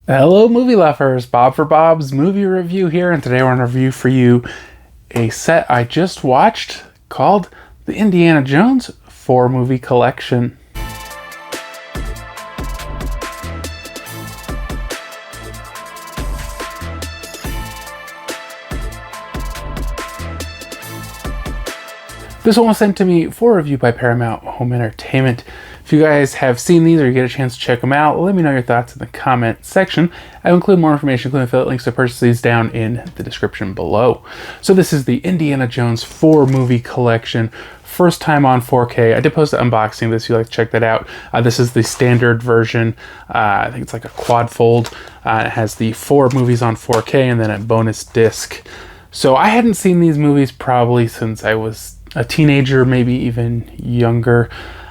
Hello, movie lovers. Bob for Bob's Movie Review here, and today we're going to review for you a set I just watched called the Indiana Jones 4-movie collection. This one was sent to me for review by Paramount Home Entertainment. If you guys have seen these or you get a chance to check them out, let me know your thoughts in the comment section. I will include more information, including affiliate links to purchase these down in the description below. So this is the Indiana Jones 4-movie collection. First time on 4K. I did post an unboxing of this if you'd like to check that out. This is the standard version. I think it's like a quad fold. It has the 4 movies on 4K and then a bonus disc. So I hadn't seen these movies probably since I was a teenager, maybe even younger.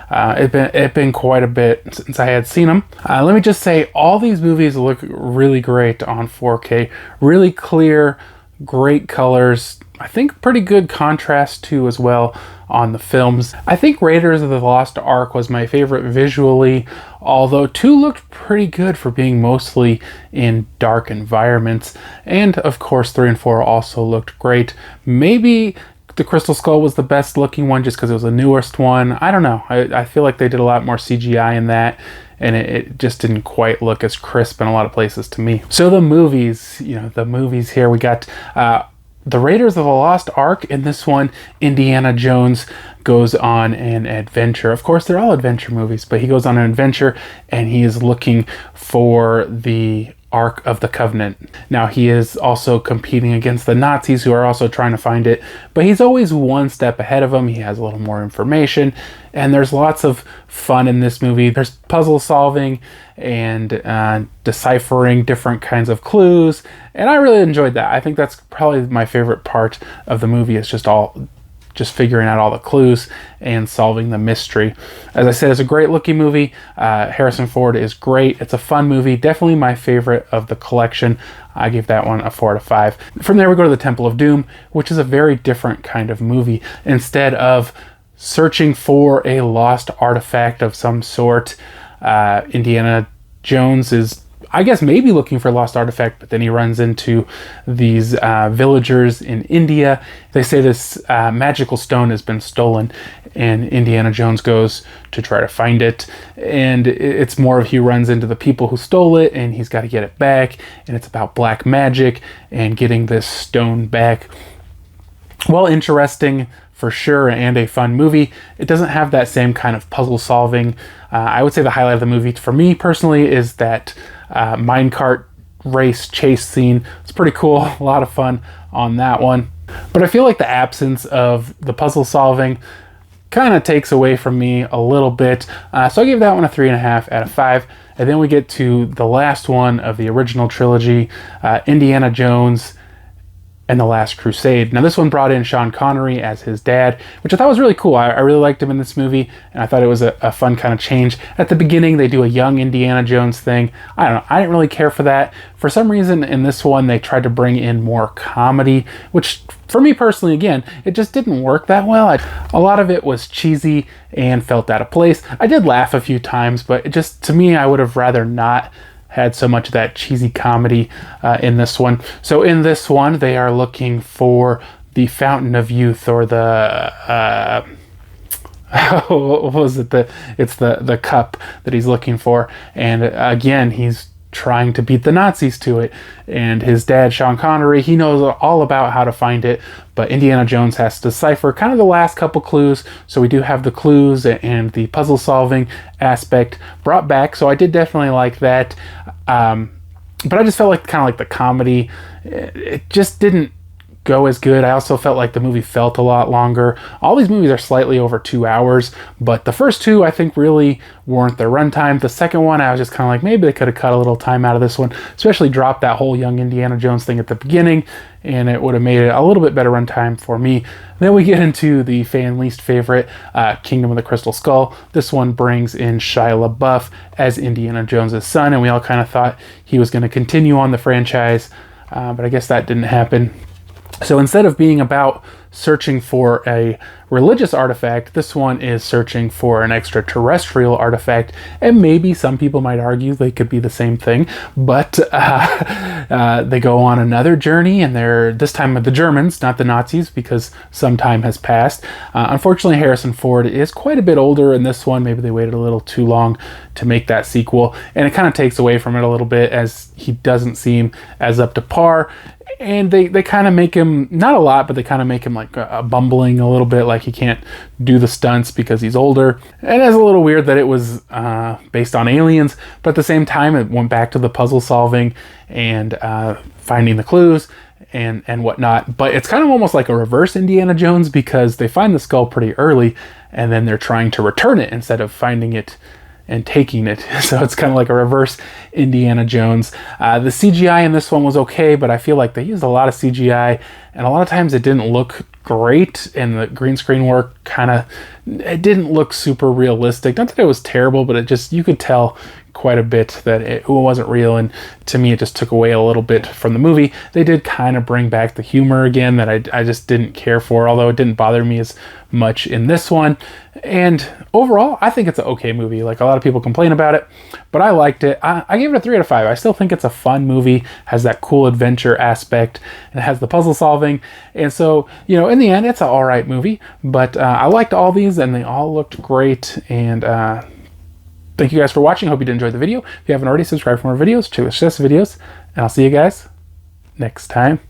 It'd been quite a bit since I had seen them. Let me just say, all these movies look really great on 4K. Really clear, great colors. I think pretty good contrast too as well on the films. I think Raiders of the Lost Ark was my favorite visually, although 2 looked pretty good for being mostly in dark environments. And of course 3 and 4 also looked great. Maybe the Crystal Skull was the best looking one just because it was the newest one. I don't know. I feel like they did a lot more CGI in that, and it just didn't quite look as crisp in a lot of places to me. So the movies, here we got the Raiders of the Lost Ark. In this one, Indiana Jones goes on an adventure. Of course, they're all adventure movies, but he goes on an adventure and he is looking for the Ark of the Covenant. Now, he is also competing against the Nazis, who are also trying to find it, but he's always one step ahead of them. He has a little more information, and there's lots of fun in this movie. There's puzzle solving and deciphering different kinds of clues, and I really enjoyed that. I think that's probably my favorite part of the movie, is just figuring out all the clues and solving the mystery. As I said, it's a great looking movie. Harrison Ford is great. It's a fun movie. Definitely my favorite of the collection. I give that one a 4 out of 5. From there we go to the Temple of Doom, which is a very different kind of movie. Instead of searching for a lost artifact of some sort, Indiana Jones is, I guess, maybe looking for a lost artifact, but then he runs into these villagers in India. They say this magical stone has been stolen, and Indiana Jones goes to try to find it. And it's more of he runs into the people who stole it, and he's got to get it back. And it's about black magic and getting this stone back. Well, interesting for sure, and a fun movie. It doesn't have that same kind of puzzle solving. I would say the highlight of the movie for me personally is that minecart race chase scene. It's pretty cool. A lot of fun on that one. But I feel like the absence of the puzzle solving kind of takes away from me a little bit. So I gave that one a 3.5 out of 5. And then we get to the last one of the original trilogy, Indiana Jones and the Last Crusade. Now this one brought in Sean Connery as his dad, which I thought was really cool. I really liked him in this movie, and I thought it was a fun kind of change. At the beginning, they do a young Indiana Jones thing. I don't know, I didn't really care for that. For some reason, in this one, they tried to bring in more comedy, which for me personally, again, it just didn't work that well. A lot of it was cheesy and felt out of place. I did laugh a few times, but it just, to me, I would have rather not had so much of that cheesy comedy in this one. So in this one, they are looking for the Fountain of Youth, or the what was it? It's the cup that he's looking for. And again, he's trying to beat the Nazis to it. And his dad, Sean Connery, he knows all about how to find it, but Indiana Jones has to decipher kind of the last couple clues. So we do have the clues and the puzzle solving aspect brought back. So I did definitely like that. But I just felt like kind of like the comedy, it just didn't go as good. I also felt like the movie felt a lot longer. All these movies are slightly over 2 hours, but the first 2 I think really weren't their runtime. The second one, I was just kind of like, maybe they could have cut a little time out of this one, especially dropped that whole young Indiana Jones thing at the beginning, and it would have made it a little bit better runtime for me. Then we get into the fan least favorite, Kingdom of the Crystal Skull. This one brings in Shia LaBeouf as Indiana Jones' son, and we all kind of thought he was going to continue on the franchise, but I guess that didn't happen. So instead of being about searching for a religious artifact. This one is searching for an extraterrestrial artifact, and maybe some people might argue they could be the same thing, but they go on another journey, and they're this time with the Germans, not the Nazis, because some time has passed. Unfortunately, Harrison Ford is quite a bit older in this one. Maybe they waited a little too long to make that sequel, and it kind of takes away from it a little bit, as he doesn't seem as up to par. And they kind of make him, not a lot, but they kind of make him like a bumbling a little bit, like he can't do the stunts because he's older. And it's a little weird that it was based on aliens, but at the same time it went back to the puzzle solving and finding the clues and whatnot. But it's kind of almost like a reverse Indiana Jones, because they find the skull pretty early and then they're trying to return it instead of finding it and taking it. So it's kind of like a reverse Indiana Jones. The CGI in this one was okay, but I feel like they used a lot of CGI, and a lot of times it didn't look great, and the green screen work it didn't look super realistic. Not that it was terrible, but it just, you could tell quite a bit that it wasn't real, and to me it just took away a little bit from the movie. They did kind of bring back the humor again that I just didn't care for, although it didn't bother me as much in this one. And overall, I think it's an okay movie. Like, a lot of people complain about it, but I liked it. I gave it a 3 out of 5. I still think it's a fun movie, has that cool adventure aspect, and it has the puzzle solving. And so, you know, in the end, it's an alright movie, but I liked all these and they all looked great. And thank you guys for watching. I hope you did enjoy the video. If you haven't already, subscribe for more videos, check the videos, and I'll see you guys next time.